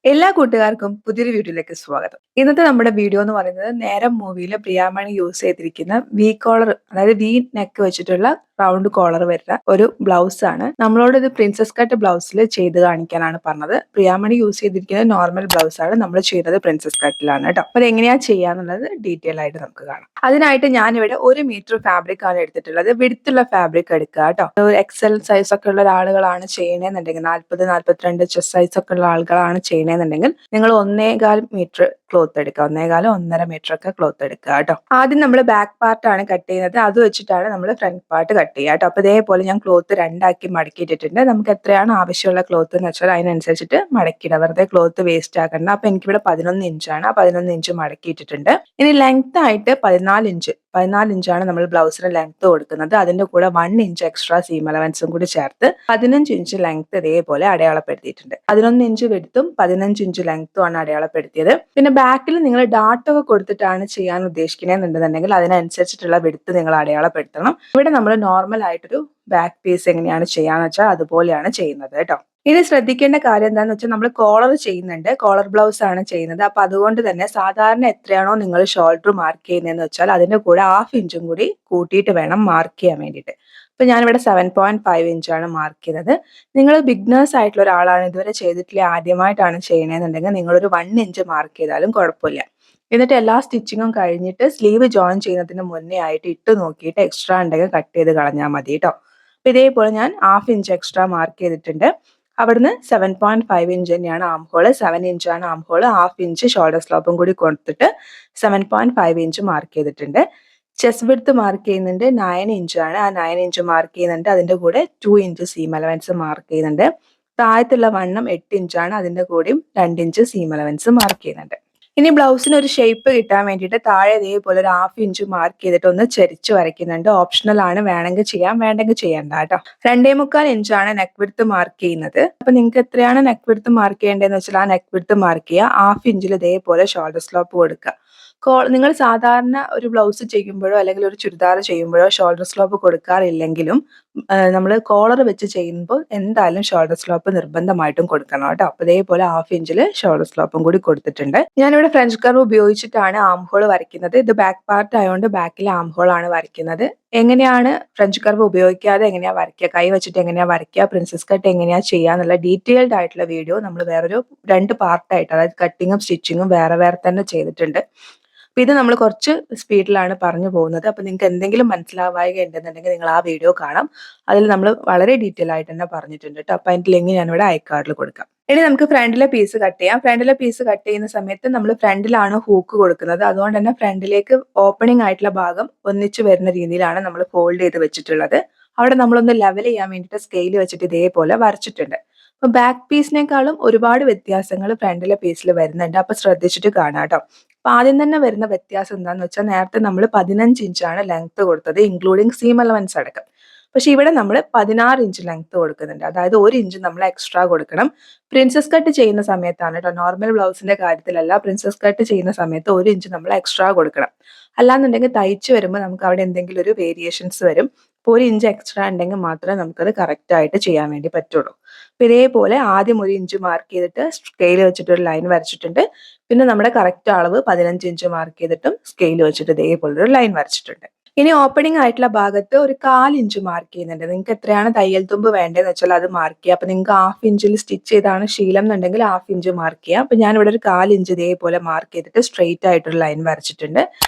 എല്ലാ കൂട്ടുകാർക്കും പുതിയൊരു വീഡിയോയിലേക്ക് സ്വാഗതം. ഇന്നത്തെ നമ്മുടെ വീഡിയോ എന്ന് പറയുന്നത് നേരം മൂവിയിലെ പ്രിയാമണി യൂസ് ചെയ്തിരിക്കുന്ന വി കോളർ, അതായത് വി നെക്ക് വെച്ചിട്ടുള്ള റൗണ്ട് കോളർ വരുന്ന ഒരു ബ്ലൗസ് ആണ്. നമ്മളോട് ഇത് പ്രിൻസസ് കട്ട് ബ്ലൗസിൽ ചെയ്ത് കാണിക്കാനാണ് പറഞ്ഞത്. പ്രിയാമണി യൂസ് ചെയ്തിരിക്കുന്നത് നോർമൽ ബ്ലൗസ് ആണ്, നമ്മൾ ചെയ്യുന്നത് പ്രിൻസസ് കട്ടിലാണ് കേട്ടോ. അപ്പൊ അത് എങ്ങനെയാ ചെയ്യാന്നുള്ളത് ഡീറ്റെയിൽ ആയിട്ട് നമുക്ക് കാണാം. അതിനായിട്ട് ഞാനിവിടെ 1 മീറ്റർ ഫാബ്രിക് ആണ് എടുത്തിട്ടുള്ളത്. വിടുത്തുള്ള ഫാബ്രിക് എടുക്കുക കേട്ടോ. ഒരു എക്സൽ സൈസ് ഒക്കെ ഉള്ള ആളുകളാണ് ചെയ്യണമെന്നുണ്ടെങ്കിൽ 40-42 ചെസ്റ്റ് സൈസ് ഒക്കെ ഉള്ള ആളുകളാണ് ചെയ്യണമെന്നുണ്ടെങ്കിൽ നിങ്ങൾ 1.25 മീറ്റർ ക്ലോത്ത് എടുക്കുക. 1.25-1.5 മീറ്റർ ഒക്കെ ക്ലോത്ത് എടുക്കുക കേട്ടോ. ആദ്യം നമ്മൾ ബാക്ക് പാർട്ട് ആണ് കട്ട് ചെയ്യുന്നത്. അത് വെച്ചിട്ടാണ് നമ്മൾ ഫ്രണ്ട് പാർട്ട് കട്ട് ചെയ്യുക കേട്ടോ. അപ്പൊ ഇതേപോലെ ഞാൻ ക്ലോത്ത് രണ്ടാക്കി മടക്കിയിട്ടിട്ടുണ്ട്. നമുക്ക് എത്രയാണ് ആവശ്യമുള്ള ക്ലോത്ത് എന്ന് വെച്ചാൽ അതിനനുസരിച്ചിട്ട് മടക്കിയിടുക. വെറുതെ ക്ലോത്ത് വേസ്റ്റ് ആക്കണ്ട. അപ്പൊ എനിക്കിവിടെ 11 ഇഞ്ചാണ്. ആ 11 ഇഞ്ച് മടക്കിയിട്ടിട്ടുണ്ട്. ഇനി ലെങ്ത് ആയിട്ട് 14 ഇഞ്ചാണ് നമ്മൾ ബ്ലൗസിന് ലെങ്ത് കൊടുക്കുന്നത്. അതിന്റെ കൂടെ 1 ഇഞ്ച് എക്സ്ട്രാ സീം അലവൻസും കൂടി ചേർത്ത് 15 ഇഞ്ച് ലെങ്ത് ഇതേപോലെ അടയാളപ്പെടുത്തിയിട്ടുണ്ട്. 11 ഇഞ്ച് വിഡ്ത്തും 15 ഇഞ്ച് ലെങ്ത്തും ആണ് അടയാളപ്പെടുത്തിയത്. പിന്നെ ബാക്കിൽ നിങ്ങൾ ഡാട്ടൊക്കെ കൊടുത്തിട്ടാണ് ചെയ്യാൻ ഉദ്ദേശിക്കുന്നതെന്നുണ്ടെന്നുണ്ടെങ്കിൽ അതിനനുസരിച്ചിട്ടുള്ള വിഡ്ത്ത് നിങ്ങൾ അടയാളപ്പെടുത്തണം. ഇവിടെ നമ്മൾ നോർമൽ ആയിട്ടൊരു ബാക്ക് പീസ് എങ്ങനെയാണ് ചെയ്യാന്ന് വെച്ചാൽ അതുപോലെയാണ് ചെയ്യുന്നത് കേട്ടോ. ഇനി ശ്രദ്ധിക്കേണ്ട കാര്യം എന്താന്ന് വെച്ചാൽ നമ്മൾ കോളർ ചെയ്യുന്നുണ്ട്, കോളർ ബ്ലൗസ് ആണ് ചെയ്യുന്നത്. അപ്പൊ അതുകൊണ്ട് തന്നെ സാധാരണ എത്രയാണോ നിങ്ങൾ ഷോൾഡർ മാർക്ക് ചെയ്യുന്നതെന്ന് വെച്ചാൽ അതിന്റെ കൂടെ 1/2 ഇഞ്ചും കൂടി കൂട്ടിയിട്ട് വേണം മാർക്ക് ചെയ്യാൻ വേണ്ടിയിട്ട്. അപ്പൊ ഞാനിവിടെ 7.5 ഇഞ്ചാണ് മാർക്ക് ചെയ്തത്. നിങ്ങൾ ബിഗ്നേഴ്സ് ആയിട്ടുള്ള ഒരാളാണ്, ഇതുവരെ ചെയ്തിട്ടില്ല, ആദ്യമായിട്ടാണ് ചെയ്യണമെന്നുണ്ടെങ്കിൽ നിങ്ങളൊരു 1 ഇഞ്ച് മാർക്ക് ചെയ്താലും കുഴപ്പമില്ല. എന്നിട്ട് എല്ലാ സ്റ്റിച്ചിങ്ങും കഴിഞ്ഞിട്ട് സ്ലീവ് ജോയിൻ ചെയ്യുന്നതിന് മുന്നേ ആയിട്ട് ഇട്ട് നോക്കിയിട്ട് എക്സ്ട്രാ ഉണ്ടെങ്കിൽ കട്ട് ചെയ്ത് കളഞ്ഞാൽ മതി കേട്ടോ. അപ്പൊ ഇതേപോലെ ഞാൻ 1/2 ഇഞ്ച് എക്സ്ട്രാ മാർക്ക് ചെയ്തിട്ടുണ്ട്. അവിടുന്ന് 7.5 ഇഞ്ച് തന്നെയാണ് ആം ഹോള്, 7 ഇഞ്ചാണ് ആം ഹോള്. 1/2 ഇഞ്ച് ഷോൾഡർ സ്ലോപ്പും കൂടി കൊടുത്തിട്ട് 7.5 ഇഞ്ച് മാർക്ക് ചെയ്തിട്ടുണ്ട്. ചെസ്റ്റ് വിഡ്ത്ത് മാർക്ക് ചെയ്യുന്നുണ്ട് 9 ഇഞ്ചാണ്. ആ 9 ഇഞ്ച് മാർക്ക് ചെയ്യുന്നുണ്ട്. അതിന്റെ കൂടെ 2 ഇഞ്ച് സീം അലവൻസ് മാർക്ക് ചെയ്യുന്നുണ്ട്. താഴത്തുള്ള വണ്ണം 8 ഇഞ്ചാണ്. അതിന്റെ കൂടെയും 2 ഇഞ്ച് സീം അലവൻസ് മാർക്ക് ചെയ്യുന്നുണ്ട്. ഇനി ബ്ലൗസിന് ഒരു ഷേപ്പ് കിട്ടാൻ വേണ്ടിയിട്ട് താഴെ ഇതേപോലെ ഒരു 1/2 ഇഞ്ച് മാർക്ക് ചെയ്തിട്ട് ഒന്ന് ചെരിച്ച് വരയ്ക്കുന്നുണ്ട്. ഓപ്ഷണൽ ആണ്, വേണമെങ്കിൽ ചെയ്യാം, വേണ്ടെങ്കിൽ ചെയ്യണ്ട കേട്ടോ. 2.25 ഇഞ്ചാണ് നെക്ക് വിഡ്ത്ത് മാർക്ക് ചെയ്യുന്നത്. അപ്പൊ നിങ്ങൾക്ക് എത്രയാണ് നെക്ക് വിഡ്ത്ത് മാർക്ക് ചെയ്യേണ്ടതെന്ന് വെച്ചാൽ ആ നെക്ക് വിഡ്ത്ത് മാർക്ക് ചെയ്യുക. 1/2 ഇഞ്ചിൽ ഇതേപോലെ ഷോൾഡർ സ്ലോപ്പ് കൊടുക്കുക. നിങ്ങൾ സാധാരണ ഒരു ബ്ലൗസ് ചെയ്യുമ്പോഴോ അല്ലെങ്കിൽ ഒരു ചുരിദാർ ചെയ്യുമ്പോഴോ ഷോൾഡർ സ്ലോപ്പ് കൊടുക്കാറില്ലെങ്കിലും നമ്മൾ കോളർ വെച്ച് ചെയ്യുമ്പോൾ എന്തായാലും ഷോൾഡർ സ്ലോപ്പ് നിർബന്ധമായിട്ടും കൊടുക്കണം കേട്ടോ. അപ്പൊ ഇതേപോലെ 1/2 ഇഞ്ചിൽ ഷോൾഡർ സ്ലോപ്പും കൂടി കൊടുത്തിട്ടുണ്ട്. ഞാനിവിടെ ഫ്രഞ്ച് കർവ് ഉപയോഗിച്ചിട്ടാണ് ആം ഹോൾ വരയ്ക്കുന്നത്. ഇത് ബാക്ക് പാർട്ട് ആയതുകൊണ്ട് ബാക്കിലെ ആം ഹോൾ ആണ് വരയ്ക്കുന്നത്. എങ്ങനെയാണ് ഫ്രഞ്ച് കർവ് ഉപയോഗിക്കാതെ എങ്ങനെയാ വരയ്ക്കുക, കൈ വെച്ചിട്ട് എങ്ങനെയാ വരയ്ക്കുക, പ്രിൻസസ് കട്ട് എങ്ങനെയാ ചെയ്യാന്നുള്ള ഡീറ്റെയിൽഡ് ആയിട്ടുള്ള വീഡിയോ നമ്മൾ വേറൊരു 2 പാർട്ടായിട്ട്, അതായത് കട്ടിങ്ങും സ്റ്റിച്ചിങ്ങും വേറെ വേറെ തന്നെ ചെയ്തിട്ടുണ്ട്. അപ്പൊ ഇത് നമ്മൾ കുറച്ച് സ്പീഡിലാണ് പറഞ്ഞു പോകുന്നത്. അപ്പൊ നിങ്ങൾക്ക് എന്തെങ്കിലും മനസ്സിലാവായിക ഉണ്ടെന്നുണ്ടെങ്കിൽ നിങ്ങൾ ആ വീഡിയോ കാണാം. അതിൽ നമ്മൾ വളരെ ഡീറ്റെയിൽ ആയിട്ട് തന്നെ പറഞ്ഞിട്ടുണ്ട് കേട്ടോ. അപ്പൊ അതിന്റെ ലിങ്ക് ഞാനിവിടെ ഐക്കാർഡിൽ കൊടുക്കാം. ഇനി നമുക്ക് ഫ്രണ്ടിലെ പീസ് കട്ട് ചെയ്യാം. ഫ്രണ്ടിലെ പീസ് കട്ട് ചെയ്യുന്ന സമയത്ത് നമ്മൾ ഫ്രണ്ടിലാണ് ഹൂക്ക് കൊടുക്കുന്നത്. അതുകൊണ്ട് തന്നെ ഫ്രണ്ടിലേക്ക് ഓപ്പണിംഗ് ആയിട്ടുള്ള ഭാഗം ഒന്നിച്ച് വരുന്ന രീതിയിലാണ് നമ്മൾ ഫോൾഡ് ചെയ്ത് വെച്ചിട്ടുള്ളത്. അവിടെ നമ്മളൊന്ന് ലെവൽ ചെയ്യാൻ വേണ്ടിയിട്ട് സ്കെയിൽ വെച്ചിട്ട് ഇതേപോലെ വരച്ചിട്ടുണ്ട്. അപ്പൊ ബാക്ക് പീസിനേക്കാളും ഒരുപാട് വ്യത്യാസങ്ങൾ ഫ്രണ്ടിലെ പീസിൽ വരുന്നുണ്ട്. അപ്പൊ ശ്രദ്ധിച്ചിട്ട് കാണാം കേട്ടോ. അപ്പൊ ആദ്യം തന്നെ വരുന്ന വ്യത്യാസം എന്താന്ന് വെച്ചാൽ നേരത്തെ നമ്മൾ 15 ഇഞ്ചാണ് ലെങ്ത് കൊടുത്തത്, ഇൻക്ലൂഡിങ് സീം അലവൻസ് അടക്കം. പക്ഷെ ഇവിടെ നമ്മൾ 16 ഇഞ്ച് ലെങ്ത് കൊടുക്കുന്നുണ്ട്. അതായത് 1 ഇഞ്ച് നമ്മൾ എക്സ്ട്രാ കൊടുക്കണം. പ്രിൻസസ് കട്ട് ചെയ്യുന്ന സമയത്താണ് കേട്ടോ, നോർമൽ ബ്ലൗസിന്റെ കാര്യത്തിലല്ല. പ്രിൻസസ് കട്ട് ചെയ്യുന്ന സമയത്ത് 1 ഇഞ്ച് നമ്മൾ എക്സ്ട്രാ കൊടുക്കണം. അല്ലാന്നുണ്ടെങ്കിൽ തയ്ച്ച് വരുമ്പോൾ നമുക്ക് അവിടെ എന്തെങ്കിലും ഒരു വേരിയേഷൻസ് വരും. അപ്പോൾ 1 ഇഞ്ച് എക്സ്ട്രാ ഉണ്ടെങ്കിൽ മാത്രമേ നമുക്കത് കറക്റ്റ് ആയിട്ട് ചെയ്യാൻ വേണ്ടി പറ്റുള്ളൂ. അപ്പൊ ഇതേപോലെ ആദ്യം 1 ഇഞ്ച് മാർക്ക് ചെയ്തിട്ട് സ്കെയിൽ വെച്ചിട്ട് ഒരു ലൈൻ വരച്ചിട്ടുണ്ട്. പിന്നെ നമ്മുടെ കറക്റ്റ് അളവ് 15 ഇഞ്ച് മാർക്ക് ചെയ്തിട്ടും സ്കെയിൽ വെച്ചിട്ട് ഇതേപോലെ ഒരു ലൈൻ വരച്ചിട്ടുണ്ട്. ഇനി ഓപ്പണിംഗ് ആയിട്ടുള്ള ഭാഗത്ത് ഒരു 1/4 ഇഞ്ച് മാർക്ക് ചെയ്യുന്നുണ്ട്. നിങ്ങൾക്ക് എത്രയാണ് തയ്യൽ തുമ്പ് വേണ്ടതെന്ന് വെച്ചാൽ അത് മാർക്ക് ചെയ്യുക. അപ്പൊ നിങ്ങൾക്ക് 1/2 ഇഞ്ചിൽ സ്റ്റിച്ച് ചെയ്താണ് ശീലം എന്നുണ്ടെങ്കിൽ 1/2 ഇഞ്ച് മാർക്ക് ചെയ്യാം. അപ്പൊ ഞാനിവിടെ ഒരു 1/4 ഇഞ്ച് ഇതേപോലെ മാർക്ക് ചെയ്തിട്ട് സ്ട്രെയിറ്റ് ആയിട്ടൊരു ലൈൻ വരച്ചിട്ടുണ്ട്.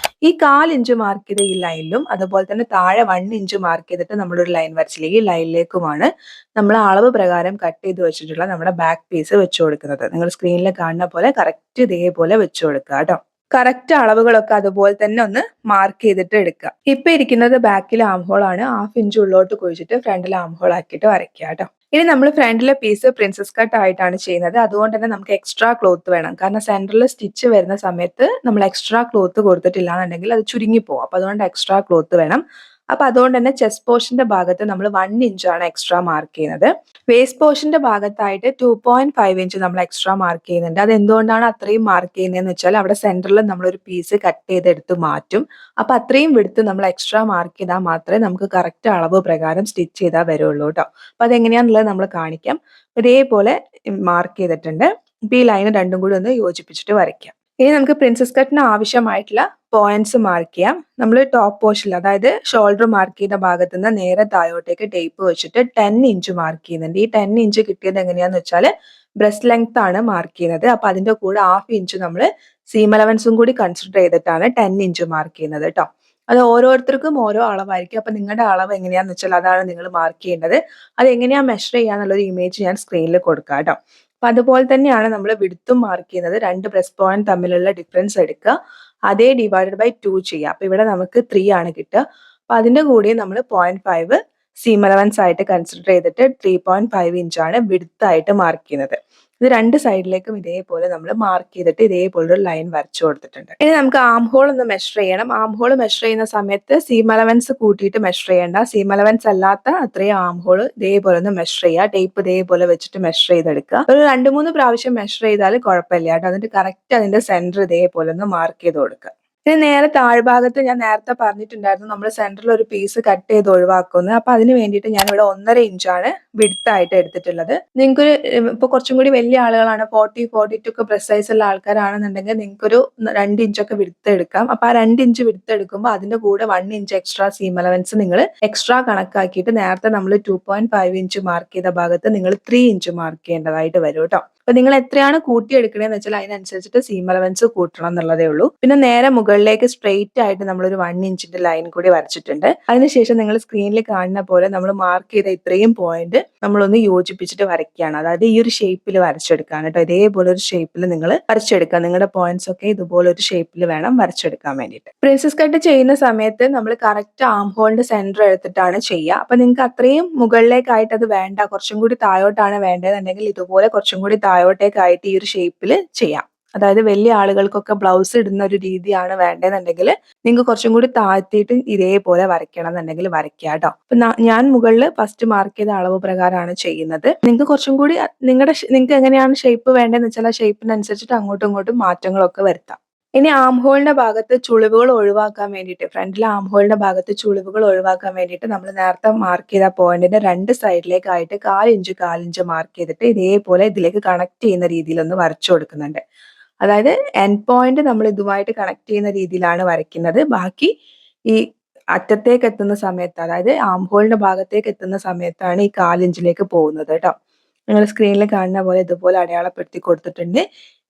ഈ 1/4 ഇഞ്ച് മാർക്ക് ചെയ്ത ഈ ലൈനിലും അതുപോലെ തന്നെ താഴെ 1 ഇഞ്ച് മാർക്ക് ചെയ്തിട്ട് നമ്മളൊരു ലൈൻ വരച്ചില്ലേ, ഈ ലൈനിലേക്കുമാണ് നമ്മൾ അളവ് പ്രകാരം കട്ട് ചെയ്ത് വെച്ചിട്ടുള്ള നമ്മുടെ ബാക്ക് പീസ് വെച്ചു കൊടുക്കുന്നത്. നിങ്ങൾ സ്ക്രീനിൽ കാണുന്ന പോലെ കറക്റ്റ് ഇതേപോലെ വെച്ചു കൊടുക്കുക കേട്ടോ. കറക്റ്റ് അളവുകളൊക്കെ അതുപോലെ തന്നെ ഒന്ന് മാർക്ക് ചെയ്തിട്ട് എടുക്കുക. ഇപ്പൊ ഇരിക്കുന്നത് ബാക്കിൽ ആം ഹോൾ ആണ്. 1/2 ഇഞ്ച് ഉള്ളോട്ട് കുഴിച്ചിട്ട് ഫ്രണ്ടിൽ ആം ഹോൾ ആക്കിയിട്ട് വരയ്ക്കുക കേട്ടോ. ഇനി നമ്മൾ ഫ്രണ്ടിലെ പീസ് പ്രിൻസസ് കട്ട് ആയിട്ടാണ് ചെയ്യുന്നത്. അതുകൊണ്ട് തന്നെ നമുക്ക് എക്സ്ട്രാ ക്ലോത്ത് വേണം. കാരണം സെന്ററിൽ സ്റ്റിച്ച് വരുന്ന സമയത്ത് നമ്മൾ എക്സ്ട്രാ ക്ലോത്ത് കൊടുത്തിട്ടില്ല എന്നുണ്ടെങ്കിൽ അത് ചുരുങ്ങി പോകും. അപ്പൊ അതുകൊണ്ട് എക്സ്ട്രാ ക്ലോത്ത് വേണം. അപ്പൊ അതുകൊണ്ട് തന്നെ ചെസ്റ്റ് പോർഷന്റെ ഭാഗത്ത് നമ്മൾ 1 ഇഞ്ചാണ് എക്സ്ട്രാ മാർക്ക് ചെയ്യുന്നത്. വേസ്റ്റ് പോർഷന്റെ ഭാഗത്തായിട്ട് 2.5 ഇഞ്ച് നമ്മൾ എക്സ്ട്രാ മാർക്ക് ചെയ്യുന്നുണ്ട്. അത് എന്തുകൊണ്ടാണ് അത്രയും മാർക്ക് ചെയ്യുന്നതെന്ന് വെച്ചാൽ അവിടെ സെന്ററിൽ നമ്മളൊരു പീസ് കട്ട് ചെയ്തെടുത്ത് മാറ്റും. അപ്പൊ അത്രയും വിടുത്ത് നമ്മൾ എക്സ്ട്രാ മാർക്ക് ചെയ്താൽ മാത്രമേ നമുക്ക് കറക്റ്റ് അളവ് പ്രകാരം സ്റ്റിച്ച് ചെയ്താൽ വരുള്ളൂ കേട്ടോ. അപ്പൊ അതെങ്ങനെയാന്നുള്ളത് നമ്മൾ കാണിക്കാം. ഇതേപോലെ മാർക്ക് ചെയ്തിട്ടുണ്ട്. ഇപ്പൊ ഈ ലൈൻ രണ്ടും കൂടി ഒന്ന് യോജിപ്പിച്ചിട്ട് വരയ്ക്കാം. ഇനി നമുക്ക് പ്രിൻസസ് കട്ടിന് ആവശ്യമായിട്ടുള്ള പോയിന്റ്സ് മാർക്ക് ചെയ്യാം. നമ്മൾ ടോപ്പ് പോർഷനിൽ, അതായത് ഷോൾഡർ മാർക്ക് ചെയ്ത ഭാഗത്ത് നിന്ന് നേരെ താഴോട്ടേക്ക് ടേപ്പ് വെച്ചിട്ട് 10 ഇഞ്ച് മാർക്ക് ചെയ്യുന്നുണ്ട്. ഈ 10 ഇഞ്ച് കിട്ടിയത് എങ്ങനെയാന്ന് വെച്ചാൽ ബ്രസ്റ്റ് ലെങ്ത് ആണ് മാർക്ക് ചെയ്യുന്നത്. അപ്പൊ അതിന്റെ കൂടെ 1/2 ഇഞ്ച് നമ്മൾ സീം അലവൻസും കൂടി കൺസിഡർ ചെയ്തിട്ടാണ് 10 ഇഞ്ച് മാർക്ക് ചെയ്യുന്നത് കേട്ടോ. അത് ഓരോരുത്തർക്കും ഓരോ അളവായിരിക്കും. അപ്പൊ നിങ്ങളുടെ അളവ് എങ്ങനെയാന്ന് വെച്ചാൽ അതാണ് നിങ്ങൾ മാർക്ക് ചെയ്യേണ്ടത്. അത് എങ്ങനെയാ മെഷർ ചെയ്യാന്നുള്ളൊരു ഇമേജ് ഞാൻ സ്ക്രീനിൽ കൊടുക്കാം കേട്ടോ. അപ്പൊ അതുപോലെ തന്നെയാണ് നമ്മൾ വിഡ്ത്തും മാർക്ക് ചെയ്യുന്നത്. 2 ബ്രസ്റ്റ് പോയിന്റ് തമ്മിലുള്ള ഡിഫറൻസ് എടുക്കുക, അതേ ഡിവൈഡഡ് ബൈ 2 ചെയ്യുക. അപ്പൊ ഇവിടെ നമുക്ക് 3 ആണ് കിട്ടുക. അപ്പൊ അതിന്റെ കൂടെ നമ്മൾ 0.5 സീം അലവൻസ് ആയിട്ട് കൺസിഡർ ചെയ്തിട്ട് 3.5 ഇഞ്ചാണ് വിഡ്ത്ത് ആയിട്ട് മാർക്ക് ചെയ്യുന്നത്. ഇത് രണ്ട് സൈഡിലേക്കും ഇതേപോലെ നമ്മൾ മാർക്ക് ചെയ്തിട്ട് ഇതേപോലെ ഒരു ലൈൻ വരച്ചു കൊടുത്തിട്ടുണ്ട്. ഇനി നമുക്ക് ആം ഹോൾ ഒന്ന് മെഷർ ചെയ്യണം. ആം ഹോൾ മെഷർ ചെയ്യുന്ന സമയത്ത് സീം അലവൻസ് കൂട്ടിയിട്ട് മെഷർ ചെയ്യേണ്ട. സീം അലവൻസ് അല്ലാത്ത അത്രയും ആം ഹോൾ ഇതേപോലെ ഒന്ന് മെഷർ ചെയ്യുക. ടേപ്പ് ഇതേപോലെ വെച്ചിട്ട് മെഷർ ചെയ്തെടുക്കുക. ഒരു 2-3 പ്രാവശ്യം മെഷർ ചെയ്താൽ കുഴപ്പമില്ല കേട്ടോ. എന്നിട്ട് കറക്റ്റ് അതിന്റെ സെന്റർ ഇതേപോലെ ഒന്ന് മാർക്ക് ചെയ്ത് കൊടുക്കുക. ഇനി നേരെ താഴ്ഭാഗത്ത് ഞാൻ നേരത്തെ പറഞ്ഞിട്ടുണ്ടായിരുന്നു നമ്മൾ സെന്ററിൽ ഒരു പീസ് കട്ട് ചെയ്ത് ഒഴിവാക്കുന്നത്. അപ്പൊ അതിന് വേണ്ടിയിട്ട് ഞാൻ ഇവിടെ 1.5 ഇഞ്ചാണ് വിഡ്ത്ത് ആയിട്ട് എടുത്തിട്ടുള്ളത്. നിങ്ങൾക്ക് ഇപ്പൊ കുറച്ചും കൂടി വലിയ ആളുകളാണ്, 40-42 ഒക്കെ പ്ലസ് സൈസ് ഉള്ള ആൾക്കാരാണെന്നുണ്ടെങ്കിൽ നിങ്ങൾക്കൊരു 2 ഇഞ്ചൊക്കെ വിഡ്ത്ത് എടുക്കാം. അപ്പൊ ആ 2 ഇഞ്ച് വിഡ്ത്ത് എടുക്കുമ്പോൾ അതിന്റെ കൂടെ 1 ഇഞ്ച് എക്സ്ട്രാ സീം അലവൻസ് നിങ്ങൾ എക്സ്ട്രാ കണക്കാക്കിയിട്ട് നേരത്തെ നമ്മൾ 2.5 ഇഞ്ച് മാർക്ക് ചെയ്ത ഭാഗത്ത് നിങ്ങൾ 3 ഇഞ്ച് മാർക്ക് ചെയ്യേണ്ടതായിട്ട് വരും കേട്ടോ. അപ്പൊ നിങ്ങൾ എത്രയാണ് കൂട്ടിയെടുക്കണേന്ന് വെച്ചാൽ അതിനനുസരിച്ചിട്ട് സീം അലവൻസ് കൂട്ടണം എന്നുള്ളതേ ഉള്ളൂ. പിന്നെ നേരെ മുകളിലേക്ക് സ്ട്രെയിറ്റ് ആയിട്ട് നമ്മളൊരു 1 ഇഞ്ചിന്റെ ലൈൻ കൂടി വരച്ചിട്ടുണ്ട്. അതിനുശേഷം നിങ്ങൾ സ്ക്രീനിൽ കാണുന്ന പോലെ നമ്മൾ മാർക്ക് ചെയ്ത ഇത്രയും പോയിന്റ് നമ്മളൊന്ന് യോജിപ്പിച്ചിട്ട് വരയ്ക്കുകയാണ്. അതായത് ഈ ഒരു ഷേപ്പിൽ വരച്ചെടുക്കാൻ കേട്ടോ. ഇതേപോലെ ഒരു ഷേപ്പിൽ നിങ്ങൾ വരച്ചെടുക്കുക. നിങ്ങളുടെ പോയിന്റ്സ് ഒക്കെ ഇതുപോലെ ഒരു ഷേപ്പിൽ വേണം വരച്ചെടുക്കാൻ വേണ്ടിയിട്ട്. പ്രിൻസസ് കട്ട് ചെയ്യുന്ന സമയത്ത് നമ്മൾ കറക്റ്റ് ആം ഹോളിന്റെ സെന്റർ എടുത്തിട്ടാണ് ചെയ്യുക. അപ്പൊ നിങ്ങൾക്ക് അത്രയും മുകളിലേക്കായിട്ട് അത് വേണ്ട, കുറച്ചും കൂടി താഴോട്ടാണ് വേണ്ടതെന്നുണ്ടെങ്കിൽ ഇതുപോലെ കുറച്ചും കൂടി താഴോട്ടേക്കായിട്ട് ഈ ഒരു ഷേപ്പിൽ ചെയ്യാം. അതായത് വലിയ ആളുകൾക്കൊക്കെ ബ്ലൗസ് ഇടുന്ന ഒരു രീതിയാണ് വേണ്ടതെന്നുണ്ടെങ്കിൽ നിങ്ങൾക്ക് കുറച്ചും കൂടി താഴ്ത്തിയിട്ട് ഇതേപോലെ വരയ്ക്കണം എന്നുണ്ടെങ്കിൽ വരയ്ക്കുക കേട്ടോ. അപ്പൊ ഞാൻ മുകളിൽ ഫസ്റ്റ് മാർക്ക് ചെയ്ത അളവ് പ്രകാരമാണ് ചെയ്യുന്നത്. നിങ്ങൾക്ക് കുറച്ചും കൂടി നിങ്ങൾക്ക് എങ്ങനെയാണ് ഷേപ്പ് വേണ്ടതെന്ന് വെച്ചാൽ ആ ഷേപ്പിനനുസരിച്ചിട്ട് അങ്ങോട്ടും ഇങ്ങോട്ടും മാറ്റങ്ങളൊക്കെ വരുത്താം. ഇനി ആം ഹോളിന്റെ ഭാഗത്ത് ചുളിവുകൾ ഒഴിവാക്കാൻ വേണ്ടിയിട്ട്, ഫ്രണ്ടിലെ ആം ഹോളിന്റെ ഭാഗത്ത് ചുളിവുകൾ ഒഴിവാക്കാൻ വേണ്ടിയിട്ട് നമ്മൾ നേരത്തെ മാർക്ക് ചെയ്ത പോയിന്റിന്റെ 2 സൈഡിലേക്കായിട്ട് 1/4 ഇഞ്ച് മാർക്ക് ചെയ്തിട്ട് ഇതേപോലെ ഇതിലേക്ക് കണക്ട് ചെയ്യുന്ന രീതിയിൽ ഒന്ന് വരച്ചു കൊടുക്കുന്നുണ്ട്. അതായത് എൻഡ് പോയിന്റ് നമ്മൾ ഇതുമായിട്ട് കണക്ട് ചെയ്യുന്ന രീതിയിലാണ് വരയ്ക്കുന്നത്. ബാക്കി ഈ അറ്റത്തേക്ക് എത്തുന്ന സമയത്ത്, അതായത് ആം ഹോളിന്റെ ഭാഗത്തേക്ക് എത്തുന്ന സമയത്താണ് ഈ 1/4 ഇഞ്ചിലേക്ക് പോകുന്നത് കേട്ടോ. നിങ്ങൾ സ്ക്രീനിൽ കാണുന്ന പോലെ ഇതുപോലെ അടയാളപ്പെടുത്തി കൊടുത്തിട്ടുണ്ട്.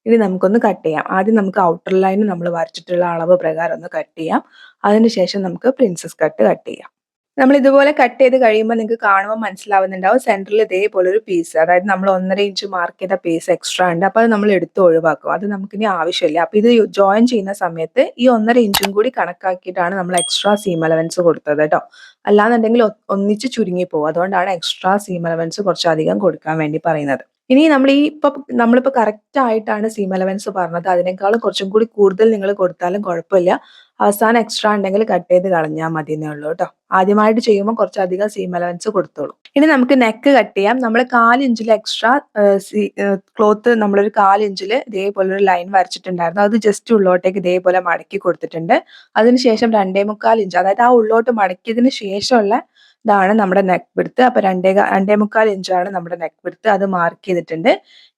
ഇനി നമുക്കൊന്ന് കട്ട് ചെയ്യാം. ആദ്യം നമുക്ക് ഔട്ടർ ലൈൻ നമ്മൾ വരച്ചിട്ടുള്ള അളവ് പ്രകാരം ഒന്ന് കട്ട് ചെയ്യാം. അതിനുശേഷം നമുക്ക് പ്രിൻസസ് കട്ട് ചെയ്യാം. നമ്മൾ ഇതുപോലെ കട്ട് ചെയ്ത് കഴിയുമ്പോൾ നിങ്ങൾക്ക് കാണുമ്പോൾ മനസ്സിലാവുന്നുണ്ടാവും സെന്ററിൽ ഇതേപോലെ ഒരു പീസ്, അതായത് നമ്മൾ 1.5 ഇഞ്ച് മാർക്ക് ചെയ്ത പീസ് എക്സ്ട്രാ ഉണ്ട്. അപ്പൊ അത് നമ്മൾ എടുത്ത് ഒഴിവാക്കും. അത് നമുക്കിനി ആവശ്യമില്ല. അപ്പൊ ഇത് ജോയിൻ ചെയ്യുന്ന സമയത്ത് ഈ 1.5 ഇഞ്ചും കൂടി കണക്കാക്കിയിട്ടാണ് നമ്മൾ എക്സ്ട്രാ സീം അലവൻസ് കൊടുത്തത് കേട്ടോ. അല്ലാന്നുണ്ടെങ്കിൽ ഒന്നിച്ച് ചുരുങ്ങി പോകും. അതുകൊണ്ടാണ് എക്സ്ട്രാ സീം അലവൻസ് കുറച്ചധികം കൊടുക്കാൻ വേണ്ടി പറയുന്നത്. ഇനി നമ്മളിപ്പോ കറക്റ്റ് ആയിട്ടാണ് സീം അലവൻസ് പറഞ്ഞത്. അതിനേക്കാളും കുറച്ചും കൂടി കൂടുതൽ നിങ്ങൾ കൊടുത്താലും കുഴപ്പമില്ല. അവസാനം എക്സ്ട്രാ ഉണ്ടെങ്കിൽ കട്ട് ചെയ്ത് കളഞ്ഞാൽ മതി എന്നേ ഉള്ളൂ കേട്ടോ. ആദ്യമായിട്ട് ചെയ്യുമ്പോൾ കുറച്ചധികം സീം അലവൻസ് കൊടുത്തോളൂ. ഇനി നമുക്ക് നെക്ക് കട്ട് ചെയ്യാം. നമ്മൾ 1/4 ഇഞ്ചിൽ എക്സ്ട്രാ ക്ലോത്ത് നമ്മളൊരു 1/4 ഇഞ്ചിൽ ഇതേപോലെ ഒരു ലൈൻ വരച്ചിട്ടുണ്ടായിരുന്നു. അത് ജസ്റ്റ് ഉള്ളോട്ടേക്ക് ഇതേപോലെ മടക്കി കൊടുത്തിട്ടുണ്ട്. അതിനുശേഷം 2.25 ഇഞ്ച്, അതായത് ആ ഉള്ളോട്ട് മടക്കിയതിന് ശേഷമുള്ള ഇതാണ് നമ്മുടെ നെക്ക് വിഡ്ത്ത്. അപ്പൊ 2.25 ഇഞ്ചാണ് നമ്മുടെ നെക്ക് വിഡ്ത്ത്. അത് മാർക്ക് ചെയ്തിട്ടുണ്ട്.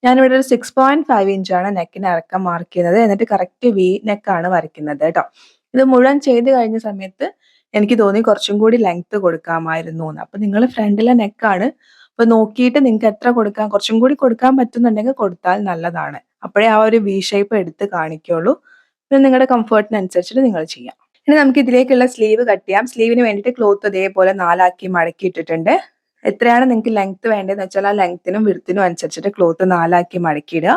ഞാനിവിടെ ഒരു 6.5 ഇഞ്ചാണ് നെക്കിന് ഇറക്കം മാർക്ക് ചെയ്യുന്നത്. എന്നിട്ട് കറക്റ്റ് വി നെക്കാണ് വരയ്ക്കുന്നത് കേട്ടോ. ഇത് മുഴുവൻ ചെയ്ത് കഴിഞ്ഞ സമയത്ത് എനിക്ക് തോന്നി കുറച്ചും കൂടി ലെങ്ത് കൊടുക്കാമായിരുന്നു എന്ന്. അപ്പൊ നിങ്ങൾ ഫ്രണ്ടിലെ നെക്കാണ്, അപ്പൊ നോക്കിയിട്ട് നിങ്ങൾക്ക് എത്ര കൊടുക്കാം, കുറച്ചും കൂടി കൊടുക്കാൻ പറ്റുന്നുണ്ടെങ്കിൽ കൊടുത്താൽ നല്ലതാണ്. അപ്പോഴേ ആ ഒരു വി ഷേപ്പ് എടുത്ത് കാണിക്കുള്ളൂ. പിന്നെ നിങ്ങളുടെ കംഫർട്ടിനനുസരിച്ചിട്ട് നിങ്ങൾ ചെയ്യാം. ഇനി നമുക്ക് ഇതിലേക്കുള്ള സ്ലീവ് കട്ട് ചെയ്യാം. സ്ലീവിന് വേണ്ടിയിട്ട് ക്ലോത്ത് ഇതേപോലെ 4 ആക്കി മടക്കി ഇട്ടിട്ടുണ്ട്. എത്രയാണ് നിങ്ങൾക്ക് ലെങ്ത് വേണ്ടതെന്ന് വെച്ചാൽ ആ ലെങ്ത്തിനും വിഡ്ത്തിനും അനുസരിച്ചിട്ട് ക്ലോത്ത് 4 ആക്കി മടക്കിയിടുക.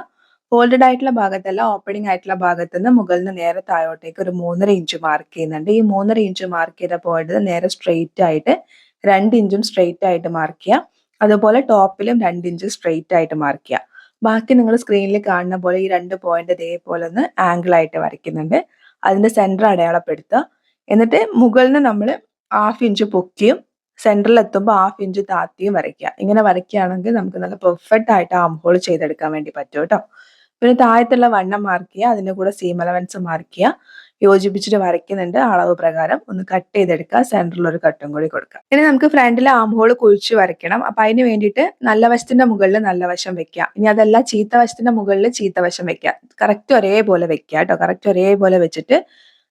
ഫോൾഡഡ് ആയിട്ടുള്ള ഭാഗത്തല്ല, ഓപ്പണിംഗ് ആയിട്ടുള്ള ഭാഗത്ത് നിന്ന് മുകളിൽ നിന്ന് നേരെ താഴോട്ടേക്ക് ഒരു 3.5 ഇഞ്ച് മാർക്ക് ചെയ്യുന്നുണ്ട്. ഈ 3.5 ഇഞ്ച് മാർക്ക് ചെയ്ത പോയിന്റ് നേരെ സ്ട്രെയിറ്റ് ആയിട്ട് 2 ഇഞ്ചും സ്ട്രെയിറ്റ് ആയിട്ട് മാർക്ക് ചെയ്യുക. അതുപോലെ ടോപ്പിലും 2 ഇഞ്ച് സ്ട്രെയിറ്റ് ആയിട്ട് മാർക്ക് ചെയ്യുക. ബാക്കി നിങ്ങൾ സ്ക്രീനിൽ കാണുന്ന പോലെ ഈ 2 പോയിന്റ് ഇതേപോലെ ഒന്ന് ആംഗിൾ ആയിട്ട് വരയ്ക്കുന്നുണ്ട്. അതിന്റെ സെന്റർ അടയാളപ്പെടുത്തുക. എന്നിട്ട് മുകളിൽ നിന്ന് നമ്മൾ 1/2 ഇഞ്ച് പൊക്കിയും സെന്ററിൽ എത്തുമ്പോൾ 1/2 ഇഞ്ച് താത്തിയും വരയ്ക്കുക. ഇങ്ങനെ വരയ്ക്കുകയാണെങ്കിൽ നമുക്ക് നല്ല പെർഫെക്റ്റ് ആയിട്ട് ആം ഹോൾ ചെയ്തെടുക്കാൻ വേണ്ടി പറ്റും കേട്ടോ. പിന്നെ താഴത്തുള്ള വണ്ണം മാർക്ക് ചെയ്യുക. അതിന്റെ കൂടെ സീം അലവൻസ് മാർക്ക് ചെയ്യുക. യോജിപ്പിച്ചിട്ട് വരയ്ക്കുന്നുണ്ട്. അളവ് പ്രകാരം ഒന്ന് കട്ട് ചെയ്തെടുക്കുക. സെന്ററിൽ ഒരു കട്ടും കൂടി കൊടുക്കുക. ഇനി നമുക്ക് ഫ്രണ്ടിലെ ആം ഹോൾ കുഴിച്ച് വരയ്ക്കണം. അപ്പൊ അതിന് വേണ്ടിയിട്ട് നല്ല വശത്തിന്റെ മുകളിൽ നല്ല വശം വെക്കുക. ഇനി അതല്ല ചീത്ത വശത്തിന്റെ മുകളിൽ ചീത്ത വശം വെക്കുക. കറക്റ്റ് ഒരേപോലെ വെക്കുക കേട്ടോ. കറക്റ്റ് ഒരേപോലെ വെച്ചിട്ട്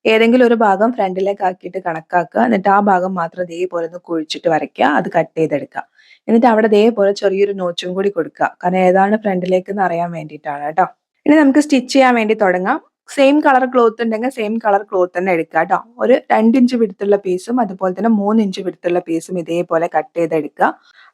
ഏതെങ്കിലും ഒരു ഭാഗം ഫ്രണ്ടിലേക്ക് ആക്കിയിട്ട് കണക്കാക്കുക. എന്നിട്ട് ആ ഭാഗം മാത്രം ഇതേപോലെ ഒന്ന് കുഴിച്ചിട്ട് വരയ്ക്കുക. അത് കട്ട് ചെയ്തെടുക്കുക. എന്നിട്ട് അവിടെ ഇതേപോലെ ചെറിയൊരു നോച്ചും കൂടി കൊടുക്കുക. കാരണം ഏതാണ് ഫ്രണ്ടിലേക്ക് എന്ന് അറിയാൻ വേണ്ടിയിട്ടാണ് കേട്ടോ. ഇനി നമുക്ക് സ്റ്റിച്ച് ചെയ്യാൻ വേണ്ടി തുടങ്ങാം. സെയിം കളർ ക്ലോത്ത് ഉണ്ടെങ്കിൽ സെയിം കളർ ക്ലോത്ത് തന്നെ എടുക്കുക കേട്ടോ. ഒരു 2 ഇഞ്ച് വിടുത്തുള്ള പീസും അതുപോലെ തന്നെ 3 ഇഞ്ച് വിടുത്തുള്ള പീസും ഇതേപോലെ കട്ട് ചെയ്തെടുക്കുക.